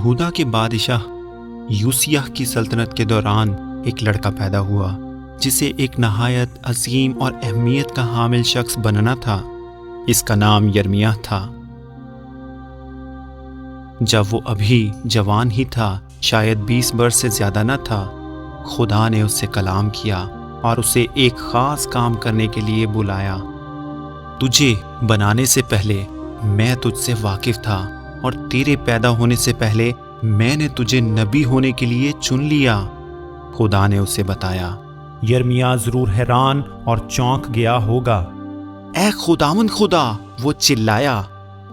یہودا کے بادشاہ یوسیہ کی سلطنت کے دوران ایک لڑکا پیدا ہوا جسے ایک نہایت عظیم اور اہمیت کا حامل شخص بننا تھا۔ اس کا نام یرمیاہ تھا۔ جب وہ ابھی جوان ہی تھا، شاید 20 برس سے زیادہ نہ تھا، خدا نے اس سے کلام کیا اور اسے ایک خاص کام کرنے کے لیے بلایا۔ تجھے بنانے سے پہلے میں تجھ سے واقف تھا اور تیرے پیدا ہونے سے پہلے میں نے تجھے نبی ہونے کے لیے چن لیا، خدا نے اسے بتایا۔ یرمیاہ ضرور حیران اور چونک گیا ہوگا۔ اے خداوند خدا، وہ چلایا،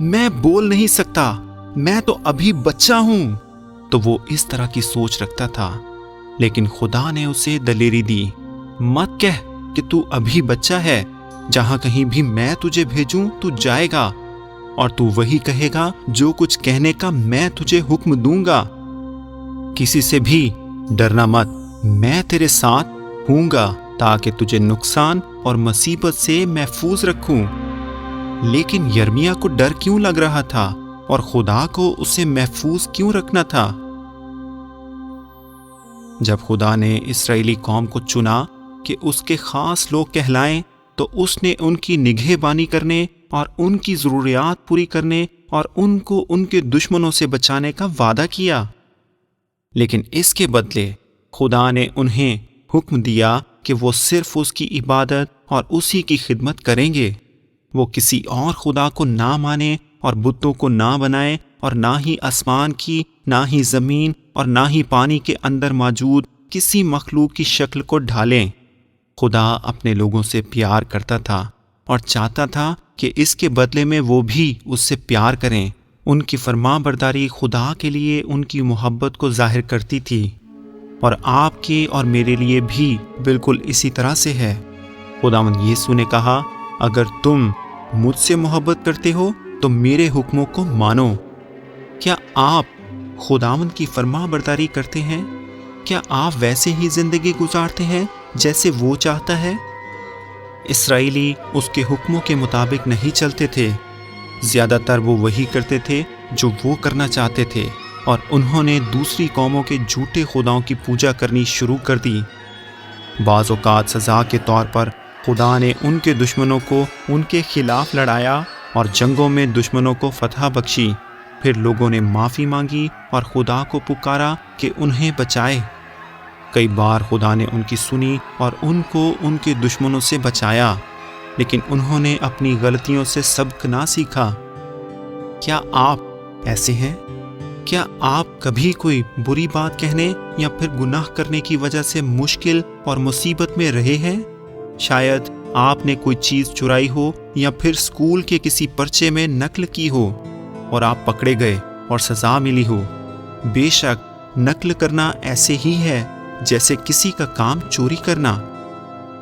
میں بول نہیں سکتا، میں تو ابھی بچہ ہوں۔ تو وہ اس طرح کی سوچ رکھتا تھا، لیکن خدا نے اسے دلیری دی، مت کہہ کہ تو ابھی بچہ ہے، جہاں کہیں بھی میں تجھے بھیجوں تو جائے گا اور تو وہی کہے گا جو کچھ کہنے کا میں تجھے حکم دوں گا۔ کسی سے بھی ڈرنا مت، میں تیرے ساتھ ہوں گا تاکہ تجھے نقصان اور مصیبت سے محفوظ رکھوں۔ لیکن یرمیاہ کو ڈر کیوں لگ رہا تھا اور خدا کو اسے محفوظ کیوں رکھنا تھا؟ جب خدا نے اسرائیلی قوم کو چنا کہ اس کے خاص لوگ کہلائیں، تو اس نے ان کی نگہبانی کرنے اور ان کی ضروریات پوری کرنے اور ان کو ان کے دشمنوں سے بچانے کا وعدہ کیا۔ لیکن اس کے بدلے خدا نے انہیں حکم دیا کہ وہ صرف اس کی عبادت اور اسی کی خدمت کریں گے۔ وہ کسی اور خدا کو نہ مانیں اور بتوں کو نہ بنائیں، اور نہ ہی آسمان کی، نہ ہی زمین اور نہ ہی پانی کے اندر موجود کسی مخلوق کی شکل کو ڈھالیں۔ خدا اپنے لوگوں سے پیار کرتا تھا اور چاہتا تھا کہ اس کے بدلے میں وہ بھی اس سے پیار کریں۔ ان کی فرما برداری خدا کے لیے ان کی محبت کو ظاہر کرتی تھی، اور آپ کے اور میرے لیے بھی بالکل اسی طرح سے ہے۔ خداوند یسوع نے کہا، اگر تم مجھ سے محبت کرتے ہو تو میرے حکموں کو مانو۔ کیا آپ خداوند کی فرما برداری کرتے ہیں؟ کیا آپ ویسے ہی زندگی گزارتے ہیں جیسے وہ چاہتا ہے؟ اسرائیلی اس کے حکموں کے مطابق نہیں چلتے تھے، زیادہ تر وہ وہی کرتے تھے جو وہ کرنا چاہتے تھے، اور انہوں نے دوسری قوموں کے جھوٹے خداؤں کی پوجا کرنی شروع کر دی۔ بعض اوقات سزا کے طور پر خدا نے ان کے دشمنوں کو ان کے خلاف لڑایا اور جنگوں میں دشمنوں کو فتح بخشی۔ پھر لوگوں نے معافی مانگی اور خدا کو پکارا کہ انہیں بچائے۔ کئی بار خدا نے ان کی سنی اور ان کو ان کے دشمنوں سے بچایا، لیکن انہوں نے اپنی غلطیوں سے سبق نہ سیکھا۔ کیا آپ ایسے ہیں؟ کیا آپ کبھی کوئی بری بات کہنے یا پھر گناہ کرنے کی وجہ سے مشکل اور مصیبت میں رہے ہیں؟ شاید آپ نے کوئی چیز چرائی ہو یا پھر اسکول کے کسی پرچے میں نقل کی ہو اور آپ پکڑے گئے اور سزا ملی ہو۔ بے شک نقل کرنا ایسے ہی ہے جیسے کسی کا کام چوری کرنا۔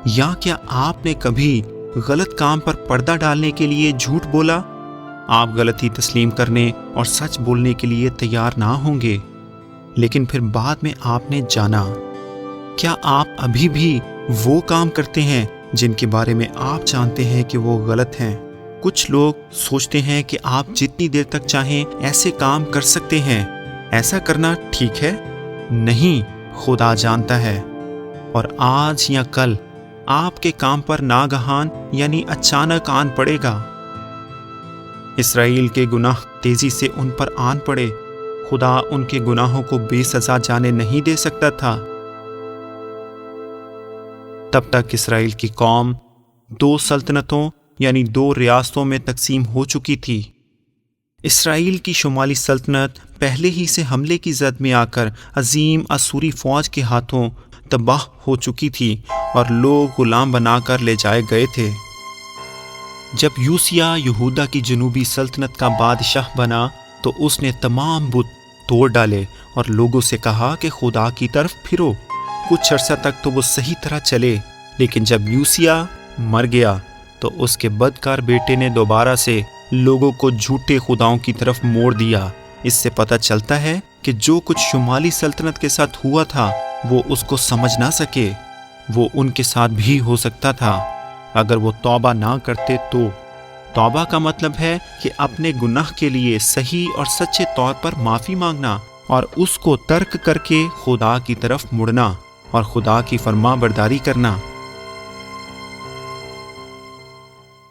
یا کیا آپ نے کبھی غلط کام پر پردہ ڈالنے کے لیے جھوٹ بولا؟ آپ غلطی تسلیم کرنے اور سچ بولنے کے لیے تیار نہ ہوں گے، لیکن پھر بعد میں آپ نے جانا۔ کیا آپ ابھی بھی وہ کام کرتے ہیں جن کے بارے میں آپ جانتے ہیں کہ وہ غلط ہیں؟ کچھ لوگ سوچتے ہیں کہ آپ جتنی دیر تک چاہیں ایسے کام کر سکتے ہیں۔ ایسا کرنا ٹھیک ہے؟ نہیں، خدا جانتا ہے، اور آج یا کل آپ کے کام پر ناگہان یعنی اچانک آن پڑے گا۔ اسرائیل کے گناہ تیزی سے ان پر آن پڑے۔ خدا ان کے گناہوں کو بے سزا جانے نہیں دے سکتا تھا۔ تب تک اسرائیل کی قوم 2 سلطنتوں یعنی 2 ریاستوں میں تقسیم ہو چکی تھی۔ اسرائیل کی شمالی سلطنت پہلے ہی سے حملے کی زد میں آ کر عظیم اسوری فوج کے ہاتھوں تباہ ہو چکی تھی اور لوگ غلام بنا کر لے جائے گئے تھے۔ جب یوسیہ یہودا کی جنوبی سلطنت کا بادشاہ بنا تو اس نے تمام بت توڑ ڈالے اور لوگوں سے کہا کہ خدا کی طرف پھرو۔ کچھ عرصہ تک تو وہ صحیح طرح چلے، لیکن جب یوسیہ مر گیا تو اس کے بدکار بیٹے نے دوبارہ سے لوگوں کو جھوٹے خداؤں کی طرف موڑ دیا۔ اس سے پتہ چلتا ہے کہ جو کچھ شمالی سلطنت کے ساتھ ہوا تھا وہ اس کو سمجھ نہ سکے، وہ ان کے ساتھ بھی ہو سکتا تھا اگر وہ توبہ نہ کرتے تو۔ توبہ کا مطلب ہے کہ اپنے گناہ کے لیے صحیح اور سچے طور پر معافی مانگنا اور اس کو ترک کر کے خدا کی طرف مڑنا اور خدا کی فرما برداری کرنا۔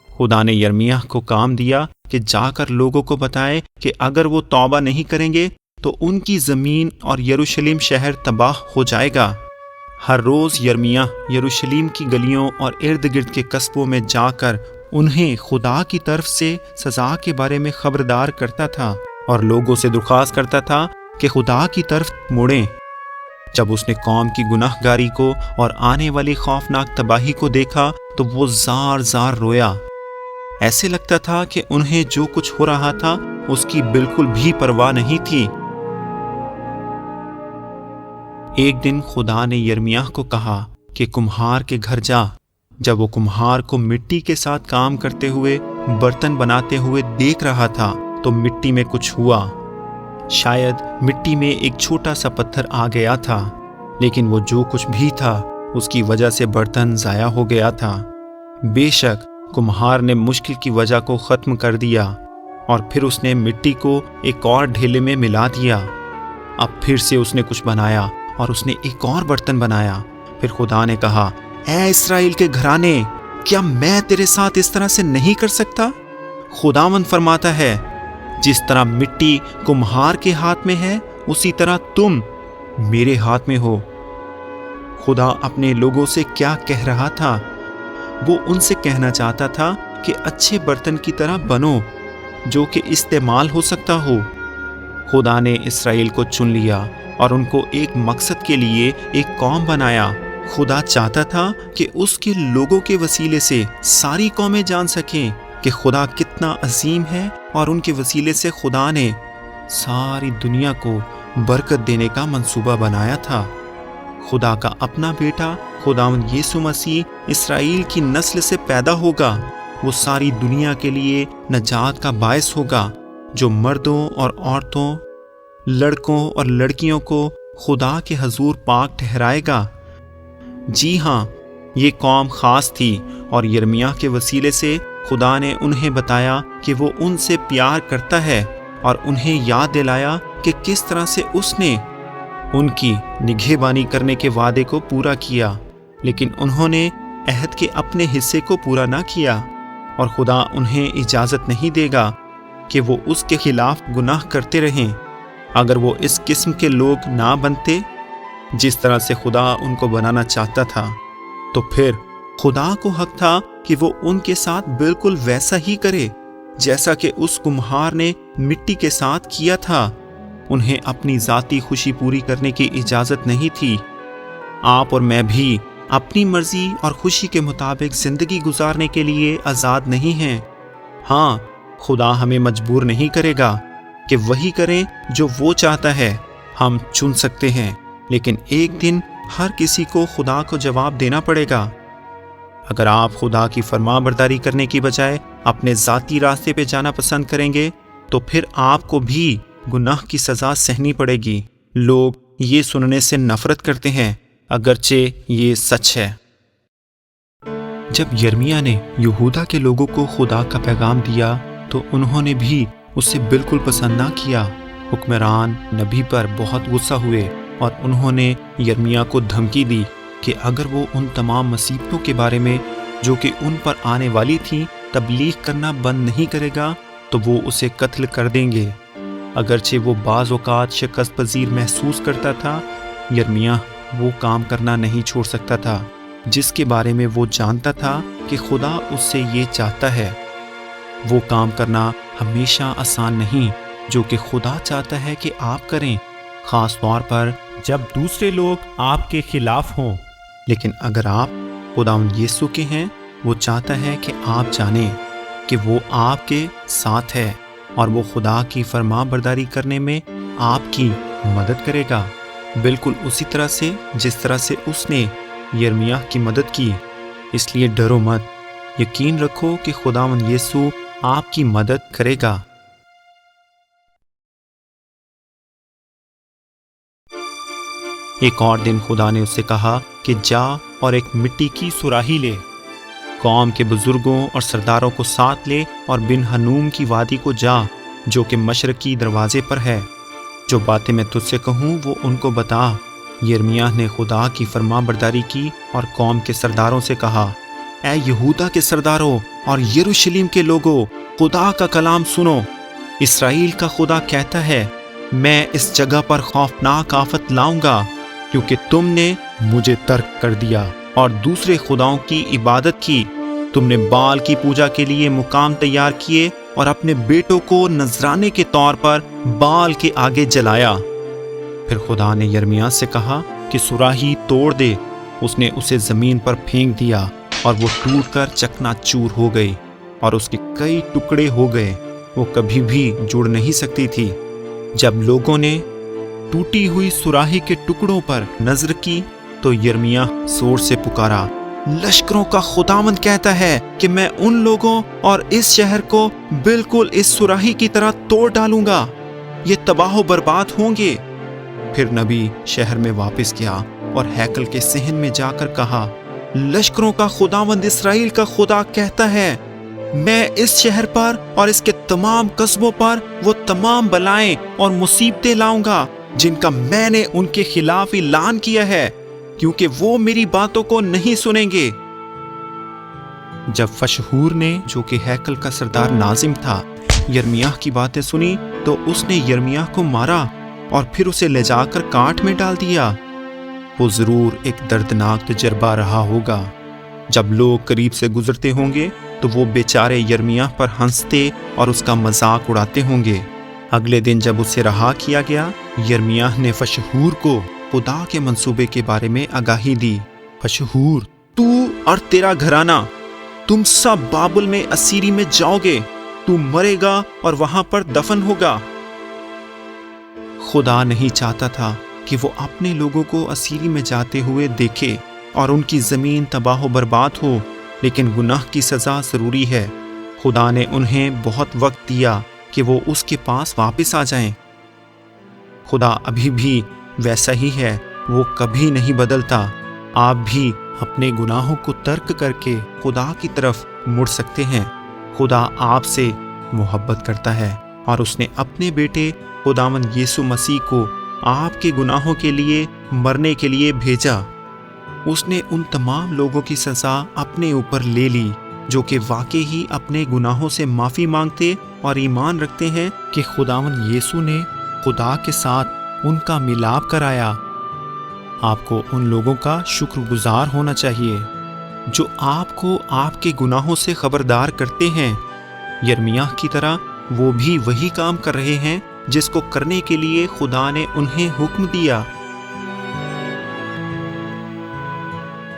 خدا نے یرمیاہ کو کام دیا کہ جا کر لوگوں کو بتائے کہ اگر وہ توبہ نہیں کریں گے تو ان کی زمین اور یروشلم شہر تباہ ہو جائے گا۔ ہر روز یرمیاہ یروشلم کی گلیوں اور ارد گرد کے قصبوں میں جا کر انہیں خدا کی طرف سے سزا کے بارے میں خبردار کرتا تھا اور لوگوں سے درخواست کرتا تھا کہ خدا کی طرف مڑیں۔ جب اس نے قوم کی گناہ گاری کو اور آنے والی خوفناک تباہی کو دیکھا تو وہ زار زار رویا۔ ایسے لگتا تھا کہ انہیں جو کچھ ہو رہا تھا اس کی بالکل بھی پرواہ نہیں تھی۔ ایک دن خدا نے یرمیاہ کو کہا کہ کمہار کے گھر جا۔ جب وہ کمہار کو مٹی کے ساتھ کام کرتے ہوئے برتن بناتے ہوئے دیکھ رہا تھا تو مٹی میں کچھ ہوا۔ شاید مٹی میں ایک چھوٹا سا پتھر آ گیا تھا، لیکن وہ جو کچھ بھی تھا اس کی وجہ سے برتن ضائع ہو گیا تھا۔ بے شک کمہار نے مشکل کی وجہ کو ختم کر دیا اور پھر اس نے مٹی کو ایک اور ڈھیلے میں ملا دیا۔ اب پھر سے اس نے کچھ بنایا اور اس نے ایک اور برتن بنایا۔ پھر خدا نے کہا، اے اسرائیل کے گھرانے، کیا میں تیرے ساتھ اس طرح سے نہیں کر سکتا؟ خداوند فرماتا ہے، جس طرح مٹی کمہار کے ہاتھ میں ہے اسی طرح تم میرے ہاتھ میں ہو۔ خدا اپنے لوگوں سے کیا کہہ رہا تھا؟ وہ ان سے کہنا چاہتا تھا کہ اچھے برتن کی طرح بنو جو کہ استعمال ہو سکتا ہو۔ خدا نے اسرائیل کو چن لیا اور ان کو ایک مقصد کے لیے ایک قوم بنایا۔ خدا چاہتا تھا کہ اس کے لوگوں کے وسیلے سے ساری قومیں جان سکیں کہ خدا کتنا عظیم ہے، اور ان کے وسیلے سے خدا نے ساری دنیا کو برکت دینے کا منصوبہ بنایا تھا۔ خدا کا اپنا بیٹا خداوند یسوع مسیح اسرائیل کی نسل سے پیدا ہوگا۔ وہ ساری دنیا کے لیے نجات کا باعث ہوگا، جو مردوں اور عورتوں، لڑکوں اور لڑکیوں کو خدا کے حضور پاک ٹھہرائے گا۔ جی ہاں، یہ قوم خاص تھی اور یرمیاہ کے وسیلے سے خدا نے انہیں بتایا کہ وہ ان سے پیار کرتا ہے، اور انہیں یاد دلایا کہ کس طرح سے اس نے ان کی نگہبانی کرنے کے وعدے کو پورا کیا، لیکن انہوں نے عہد کے اپنے حصے کو پورا نہ کیا، اور خدا انہیں اجازت نہیں دے گا کہ وہ اس کے خلاف گناہ کرتے رہیں۔ اگر وہ اس قسم کے لوگ نہ بنتے جس طرح سے خدا ان کو بنانا چاہتا تھا، تو پھر خدا کو حق تھا کہ وہ ان کے ساتھ بالکل ویسا ہی کرے جیسا کہ اس کمہار نے مٹی کے ساتھ کیا تھا۔ انہیں اپنی ذاتی خوشی پوری کرنے کی اجازت نہیں تھی۔ آپ اور میں بھی اپنی مرضی اور خوشی کے مطابق زندگی گزارنے کے لیے آزاد نہیں ہیں۔ ہاں، خدا ہمیں مجبور نہیں کرے گا کہ وہی کریں جو وہ چاہتا ہے۔ ہم چن سکتے ہیں، لیکن ایک دن ہر کسی کو خدا کو جواب دینا پڑے گا۔ اگر آپ خدا کی فرما برداری کرنے کی بجائے اپنے ذاتی راستے پہ جانا پسند کریں گے تو پھر آپ کو بھی گناہ کی سزا سہنی پڑے گی۔ لوگ یہ سننے سے نفرت کرتے ہیں، اگرچہ یہ سچ ہے۔ جب یرمیاہ نے یہودا کے لوگوں کو خدا کا پیغام دیا تو انہوں نے بھی اسے بالکل پسند نہ کیا۔ حکمران نبی پر بہت غصہ ہوئے اور انہوں نے یرمیاہ کو دھمکی دی کہ اگر وہ ان تمام مصیبتوں کے بارے میں جو کہ ان پر آنے والی تھیں تبلیغ کرنا بند نہیں کرے گا تو وہ اسے قتل کر دیں گے۔ اگرچہ وہ بعض اوقات شکست پذیر محسوس کرتا تھا، یرمیاہ وہ کام کرنا نہیں چھوڑ سکتا تھا جس کے بارے میں وہ جانتا تھا کہ خدا اس سے یہ چاہتا ہے۔ وہ کام کرنا ہمیشہ آسان نہیں جو کہ خدا چاہتا ہے کہ آپ کریں، خاص طور پر جب دوسرے لوگ آپ کے خلاف ہوں۔ لیکن اگر آپ خداوند یسوع کے ہیں، وہ چاہتا ہے کہ آپ جانیں کہ وہ آپ کے ساتھ ہے اور وہ خدا کی فرما برداری کرنے میں آپ کی مدد کرے گا، بالکل اسی طرح سے جس طرح سے اس نے یرمیاہ کی مدد کی۔ اس لیے ڈرو مت، یقین رکھو کہ خداوند یسوع آپ کی مدد کرے گا۔ ایک اور دن خدا نے اس سے کہا کہ جا اور ایک مٹی کی سراہی لے، قوم کے بزرگوں اور سرداروں کو ساتھ لے اور بن ہنوم کی وادی کو جا جو کہ مشرقی دروازے پر ہے، جو جو باتیں میں تجھ سے کہوں وہ ان کو بتا۔ یرمیاہ نے خدا کی فرما برداری کی اور قوم کے سرداروں سے کہا، اے یہودا کے سرداروں اور یروشلم کے لوگوں، خدا کا کلام سنو۔ اسرائیل کا خدا کہتا ہے، میں اس جگہ پر خوفناک آفت لاؤں گا، کیونکہ تم نے مجھے ترک کر دیا اور دوسرے خداؤں کی عبادت کی۔ تم نے بال کی پوجا کے لیے مقام تیار کیے اور اپنے بیٹوں کو نذرانے کے طور پر بال کے آگے جلایا۔ پھر خدا نے یرمیاہ سے کہا کہ صراحی توڑ دے۔ اس نے اسے زمین پر پھینک دیا اور وہ ٹوٹ کر چکنا چور ہو گئی اور اس کے کئی ٹکڑے ہو گئے، وہ کبھی بھی جڑ نہیں سکتی تھی۔ جب لوگوں نے ٹوٹی ہوئی صراحی کے ٹکڑوں پر نظر کی تو یرمیاہ زور سے پکارا، لشکروں کا خداوند کہتا ہے کہ میں ان لوگوں اور اس شہر کو بالکل اس صراحی کی طرح توڑ ڈالوں گا، یہ تباہ و برباد ہوں گے۔ پھر نبی شہر میں واپس گیا اور ہیکل کے صحن میں جا کر کہا، لشکروں کا خداوند اسرائیل کا خدا کہتا ہے، میں اس شہر پر اور اس کے تمام قصبوں پر وہ تمام بلائیں اور مصیبتیں لاؤں گا جن کا میں نے ان کے خلاف اعلان کیا ہے، کیونکہ وہ میری باتوں کو نہیں سنیں گے۔ جب فشہور نے، جو کہ ہیکل کا سردار ناظم تھا، یرمیاہ کی باتیں سنی تو اس نے یرمیاہ کو مارا اور پھر اسے لے جا کر کانٹ میں ڈال دیا۔ وہ ضرور ایک دردناک تجربہ رہا ہوگا۔ جب لوگ قریب سے گزرتے ہوں گے تو وہ بیچارے یرمیاہ پر ہنستے اور اس کا مذاق اڑاتے ہوں گے۔ اگلے دن جب اسے رہا کیا گیا، یرمیاہ نے فشہور کو خدا کے منصوبے کے بارے میں آگاہی دی۔ فشہور، تو اور تیرا گھرانہ، تم سب بابل میں اسیری میں جاؤ گے، تو مرے گا اور وہاں پر دفن ہوگا۔ خدا نہیں چاہتا تھا کہ وہ اپنے لوگوں کو اسیری میں جاتے ہوئے دیکھے اور ان کی زمین تباہ و برباد ہو، لیکن گناہ کی سزا ضروری ہے۔ خدا نے انہیں بہت وقت دیا کہ وہ اس کے پاس واپس آ جائیں۔ خدا ابھی بھی ویسا ہی ہے، وہ کبھی نہیں بدلتا۔ آپ بھی اپنے گناہوں کو ترک کر کے خدا کی طرف مڑ سکتے ہیں۔ خدا آپ سے محبت کرتا ہے اور اس نے اپنے بیٹے خداوند یسوع مسیح کو آپ کے گناہوں کے لیے مرنے کے لیے بھیجا۔ اس نے ان تمام لوگوں کی سزا اپنے اوپر لے لی جو کہ واقعی ہی اپنے گناہوں سے معافی مانگتے اور ایمان رکھتے ہیں کہ خداوند یسوع نے خدا کے ساتھ ان کا ملاپ کرایا۔ آپ کو ان لوگوں کا شکر گزار ہونا چاہیے جو آپ کو آپ کے گناہوں سے خبردار کرتے ہیں۔ یرمیاہ کی طرح وہ بھی وہی کام کر رہے ہیں جس کو کرنے کے لیے خدا نے انہیں حکم دیا۔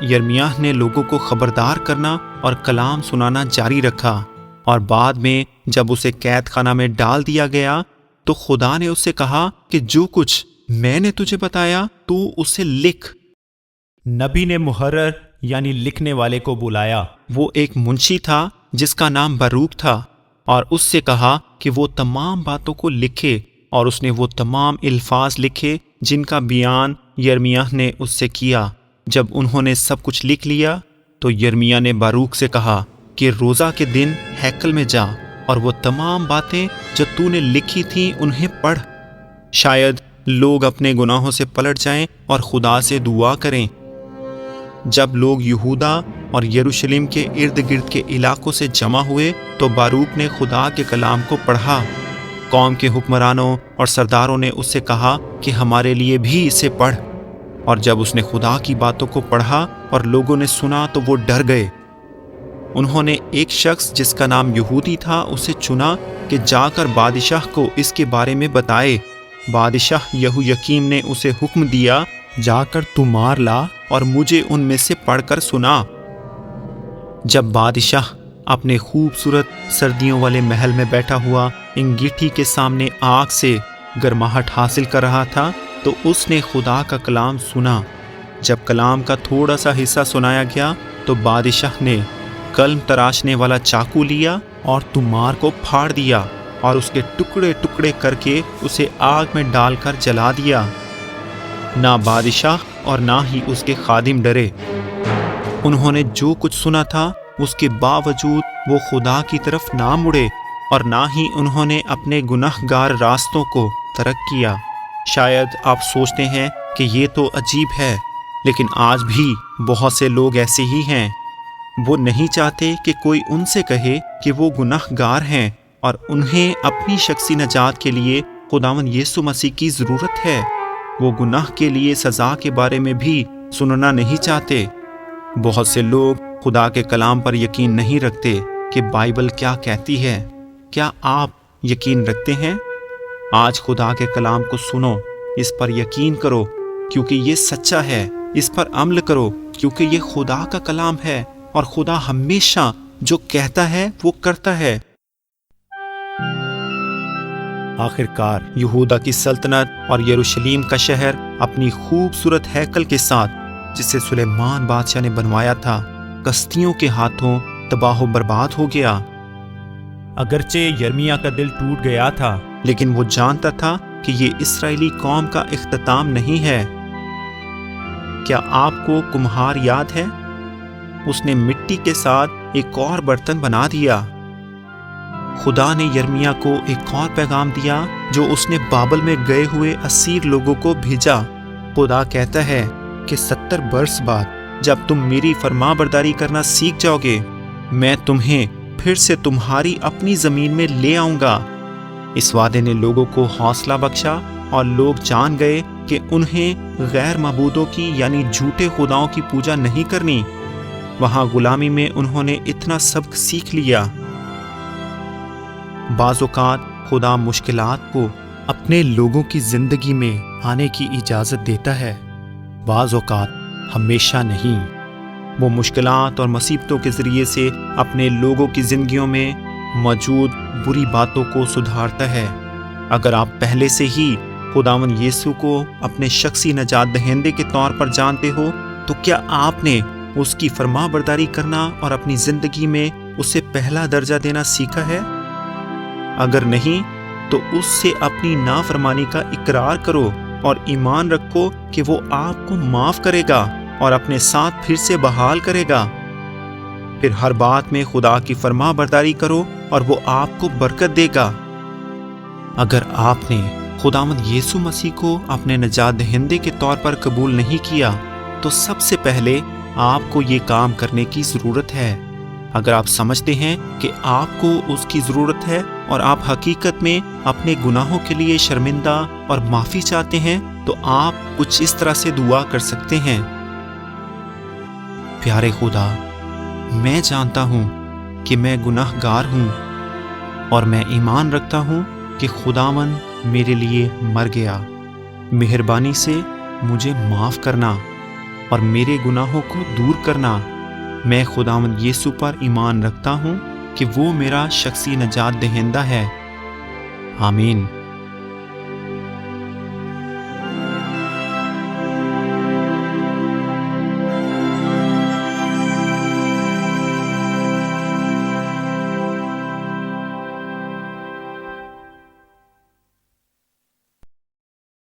یرمیاہ نے لوگوں کو خبردار کرنا اور کلام سنانا جاری رکھا، اور بعد میں جب اسے قید خانہ میں ڈال دیا گیا تو خدا نے اس سے کہا کہ جو کچھ میں نے تجھے بتایا تو اسے لکھ۔ نبی نے محرر یعنی لکھنے والے کو بلایا۔ وہ ایک منشی تھا جس کا نام باروک تھا، اور اس سے کہا کہ وہ تمام باتوں کو لکھے، اور اس نے وہ تمام الفاظ لکھے جن کا بیان یرمیاہ نے اس سے کیا۔ جب انہوں نے سب کچھ لکھ لیا تو یرمیاہ نے باروک سے کہا کہ روزہ کے دن ہیکل میں جا اور وہ تمام باتیں جو تو نے لکھی تھیں انہیں پڑھ، شاید لوگ اپنے گناہوں سے پلٹ جائیں اور خدا سے دعا کریں۔ جب لوگ یہودا اور یروشلم کے ارد گرد کے علاقوں سے جمع ہوئے تو باروک نے خدا کے کلام کو پڑھا۔ قوم کے حکمرانوں اور سرداروں نے اس سے کہا کہ ہمارے لیے بھی اسے پڑھ، اور جب اس نے خدا کی باتوں کو پڑھا اور لوگوں نے سنا تو وہ ڈر گئے۔ انہوں نے ایک شخص جس کا نام یہودی تھا اسے چنا کہ جا کر بادشاہ کو اس کے بارے میں بتائے۔ بادشاہ یہویکیم نے اسے حکم دیا، جا کر تو مار لا اور مجھے ان میں سے پڑھ کر سنا۔ جب بادشاہ اپنے خوبصورت سردیوں والے محل میں بیٹھا ہوا انگیٹھی کے سامنے آگ سے گرماہٹ حاصل کر رہا تھا تو اس نے خدا کا کلام سنا۔ جب کلام کا تھوڑا سا حصہ سنایا گیا تو بادشاہ نے قلم تراشنے والا چاقو لیا اور تمار کو پھاڑ دیا اور اس کے ٹکڑے ٹکڑے کر کے اسے آگ میں ڈال کر جلا دیا۔ نہ بادشاہ اور نہ ہی اس کے خادم ڈرے۔ انہوں نے جو کچھ سنا تھا اس کے باوجود وہ خدا کی طرف نہ مڑے اور نہ ہی انہوں نے اپنے گناہ گار راستوں کو ترک کیا۔ شاید آپ سوچتے ہیں کہ یہ تو عجیب ہے، لیکن آج بھی بہت سے لوگ ایسے ہی ہیں۔ وہ نہیں چاہتے کہ کوئی ان سے کہے کہ وہ گناہ گار ہیں، اور انہیں اپنی شخصی نجات کے لیے خداوند یسوع مسیح کی ضرورت ہے۔ وہ گناہ کے لیے سزا کے بارے میں بھی سننا نہیں چاہتے۔ بہت سے لوگ خدا کے کلام پر یقین نہیں رکھتے کہ بائبل کیا کہتی ہے۔ کیا آپ یقین رکھتے ہیں؟ آج خدا کے کلام کو سنو، اس پر یقین کرو کیونکہ یہ سچا ہے، اس پر عمل کرو کیونکہ یہ خدا کا کلام ہے، اور خدا ہمیشہ جو کہتا ہے وہ کرتا ہے۔ آخرکار یہودا کی سلطنت اور یروشلیم کا شہر اپنی خوبصورت ہیکل کے ساتھ، جسے سلیمان بادشاہ نے بنوایا تھا، کشتیوں کے ہاتھوں تباہ و برباد ہو گیا۔ اگرچہ یرمیا کا دل ٹوٹ گیا تھا، لیکن وہ جانتا تھا کہ یہ اسرائیلی قوم کا اختتام نہیں ہے۔ کیا آپ کو کمہار یاد ہے؟ اس نے مٹی کے ساتھ ایک اور برتن بنا دیا۔ خدا نے یرمیا کو ایک اور پیغام دیا جو اس نے بابل میں گئے ہوئے اسیر لوگوں کو بھیجا۔ خدا کہتا ہے کہ 70 برس بعد جب تم میری فرما برداری کرنا سیکھ جاؤ گے، میں تمہیں پھر سے تمہاری اپنی زمین میں لے آؤں گا۔ اس وعدے نے لوگوں کو حوصلہ بخشا، اور لوگ جان گئے کہ انہیں غیر معبودوں کی یعنی جھوٹے خداؤں کی پوجا نہیں کرنی۔ وہاں غلامی میں انہوں نے اتنا سبق سیکھ لیا۔ بعض اوقات خدا مشکلات کو اپنے لوگوں کی زندگی میں آنے کی اجازت دیتا ہے، بعض اوقات ہمیشہ نہیں۔ وہ مشکلات اور مصیبتوں کے ذریعے سے اپنے لوگوں کی زندگیوں میں موجود بری باتوں کو سدھارتا ہے۔ اگر آپ پہلے سے ہی خداوند یسوع کو اپنے شخصی نجات دہندے کے طور پر جانتے ہو، تو کیا آپ نے اس کی فرما برداری کرنا اور اپنی زندگی میں اسے پہلا درجہ دینا سیکھا ہے؟ اگر نہیں تو اس سے اپنی نافرمانی کا اقرار کرو اور ایمان رکھو کہ وہ آپ کو معاف کرے گا اور اپنے ساتھ پھر سے بحال کرے گا۔ پھر ہر بات میں خدا کی فرما برداری کرو اور وہ آپ کو برکت دے گا۔ اگر آپ نے خداوند یسوع مسیح کو اپنے نجات دہندے کے طور پر قبول نہیں کیا، تو سب سے پہلے آپ کو یہ کام کرنے کی ضرورت ہے۔ اگر آپ سمجھتے ہیں کہ آپ کو اس کی ضرورت ہے اور آپ حقیقت میں اپنے گناہوں کے لیے شرمندہ اور معافی چاہتے ہیں، تو آپ کچھ اس طرح سے دعا کر سکتے ہیں: پیارے خدا، میں جانتا ہوں کہ میں گناہ گار ہوں، اور میں ایمان رکھتا ہوں کہ خداوند میرے لیے مر گیا۔ مہربانی سے مجھے معاف کرنا اور میرے گناہوں کو دور کرنا۔ میں خداوند یسوع پر ایمان رکھتا ہوں کہ وہ میرا شخصی نجات دہندہ ہے۔ آمین۔